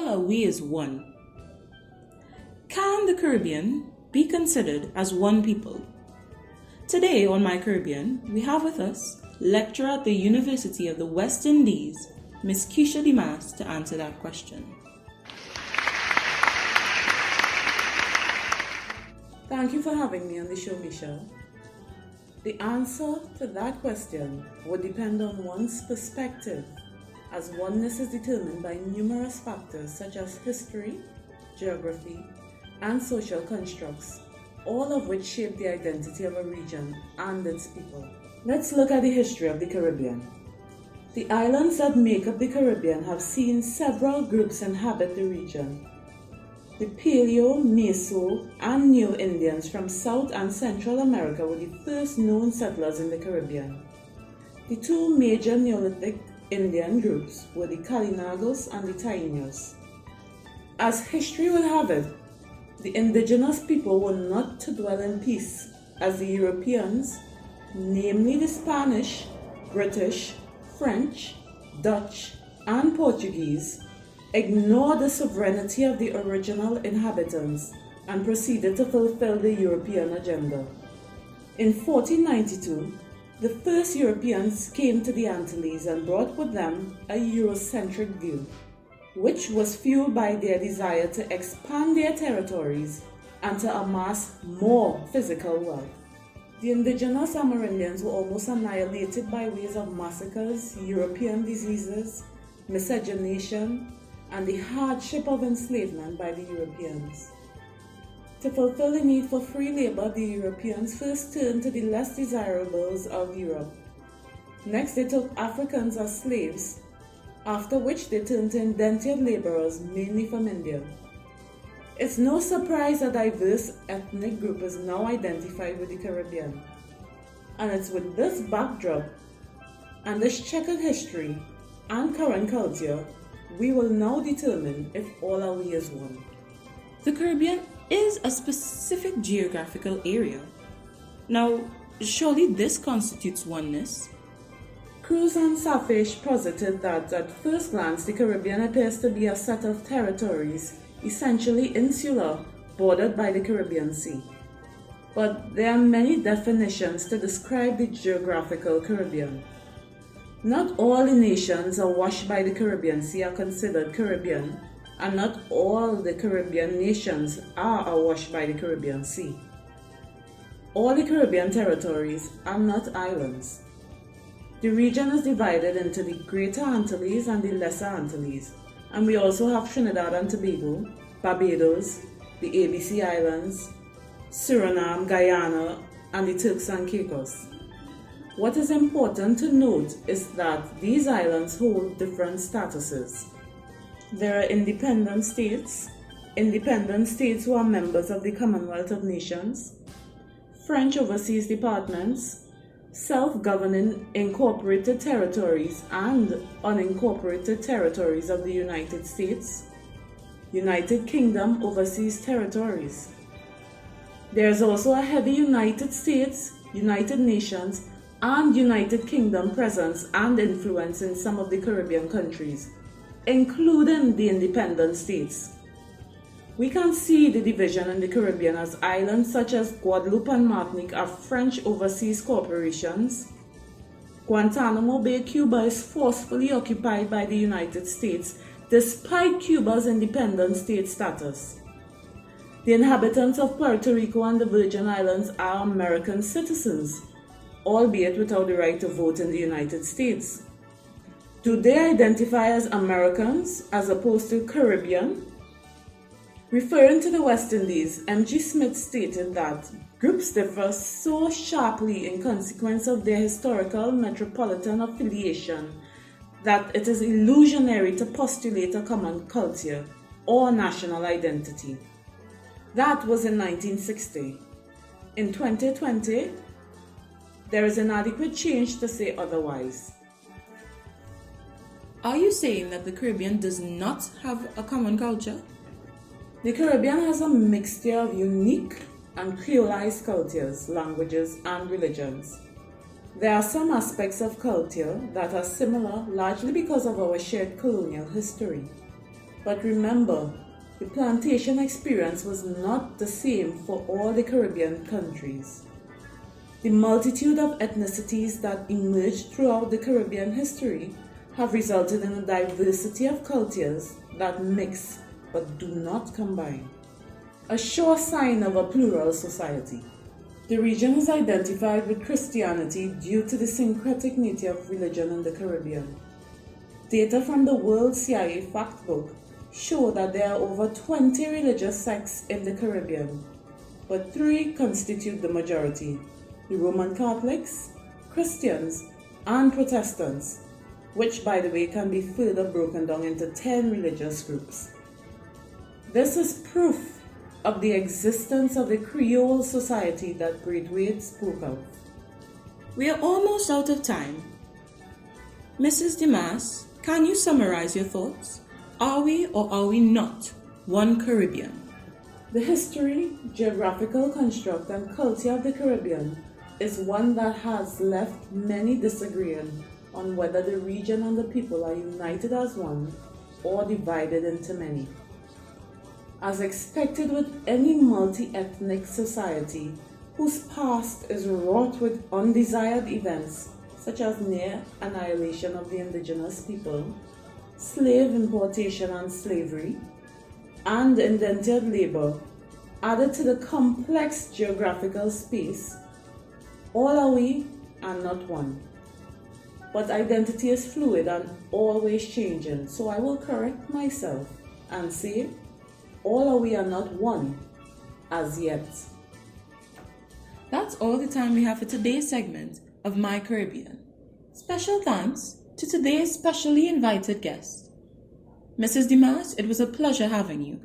are we as one? Can the Caribbean be considered as one people? Today on My Caribbean, we have with us lecturer at the University of the West Indies, Ms. Keisha Dimas, to answer that question. Thank you for having me on the show, Michelle. The answer to that question would depend on one's perspective, as oneness is determined by numerous factors such as history, geography, and social constructs, all of which shape the identity of a region and its people. Let's look at the history of the Caribbean. The islands that make up the Caribbean have seen several groups inhabit the region. The Paleo, Meso, and Neo Indians from South and Central America were the first known settlers in the Caribbean. The two major Neolithic Indian groups were the Kalinagos and the Taínos. As history would have it, the indigenous people were not to dwell in peace, as the Europeans, namely the Spanish, British, French, Dutch, and Portuguese, ignored the sovereignty of the original inhabitants and proceeded to fulfill the European agenda. In 1492, the first Europeans came to the Antilles and brought with them a Eurocentric view, which was fueled by their desire to expand their territories and to amass more physical wealth. The indigenous Amerindians were almost annihilated by ways of massacres, European diseases, miscegenation, and the hardship of enslavement by the Europeans. To fulfill the need for free labor, the Europeans first turned to the less desirables of Europe. Next, they took Africans as slaves, after which they turned to indentured laborers, mainly from India. It's no surprise a diverse ethnic group is now identified with the Caribbean. And it's with this backdrop and this checkered history and current culture we will now determine if all are we as one. The Caribbean is a specific geographical area. Now, surely this constitutes oneness? Cruz and Safish posited that at first glance the Caribbean appears to be a set of territories essentially insular, bordered by the Caribbean Sea. But there are many definitions to describe the geographical Caribbean. Not all the nations awash by the Caribbean Sea are considered Caribbean, and not all the Caribbean nations are awash by the Caribbean Sea. All the Caribbean territories are not islands. The region is divided into the Greater Antilles and the Lesser Antilles, and we also have Trinidad and Tobago, Barbados, the ABC Islands, Suriname, Guyana, and the Turks and Caicos. What is important to note is that these islands hold different statuses. There are independent states who are members of the Commonwealth of Nations, French overseas departments, self-governing incorporated territories and unincorporated territories of the United States, United Kingdom overseas territories. There is also a heavy United States, United Nations, and United Kingdom presence and influence in some of the Caribbean countries, including the independent states. We can see the division in the Caribbean as islands such as Guadeloupe and Martinique are French overseas corporations. Guantanamo Bay, Cuba is forcefully occupied by the United States despite Cuba's independent state status. The inhabitants of Puerto Rico and the Virgin Islands are American citizens, albeit without the right to vote in the United States. Do they identify as Americans as opposed to Caribbean? Referring to the West Indies, M.G. Smith stated that groups differ so sharply in consequence of their historical metropolitan affiliation that it is illusionary to postulate a common culture or national identity. That was in 1960. In 2020, there is inadequate change to say otherwise. Are you saying that the Caribbean does not have a common culture? The Caribbean has a mixture of unique and creolized cultures, languages, and religions. There are some aspects of culture that are similar largely because of our shared colonial history. But remember, the plantation experience was not the same for all the Caribbean countries. The multitude of ethnicities that emerged throughout the Caribbean history have resulted in a diversity of cultures that mix but do not combine. A sure sign of a plural society. The region is identified with Christianity due to the syncretic nature of religion in the Caribbean. Data from the World CIA Factbook show that there are over 20 religious sects in the Caribbean, but 3 constitute the majority: the Roman Catholics, Christians, and Protestants, which, by the way, can be further broken down into 10 religious groups. This is proof of the existence of the Creole society that Braithwaite spoke of. We are almost out of time. Mrs. Dimas, can you summarize your thoughts? Are we or are we not one Caribbean? The history, geographical construct, and culture of the Caribbean is one that has left many disagreeing on whether the region and the people are united as one or divided into many. As expected with any multi-ethnic society whose past is wrought with undesired events such as near annihilation of the indigenous people, slave importation and slavery, and indentured labor, added to the complex geographical space, all are we and not one. But identity is fluid and always changing, so I will correct myself and say, all are we are not one as yet. That's all the time we have for today's segment of My Caribbean. Special thanks to today's specially invited guest. Mrs. Dimas, it was a pleasure having you.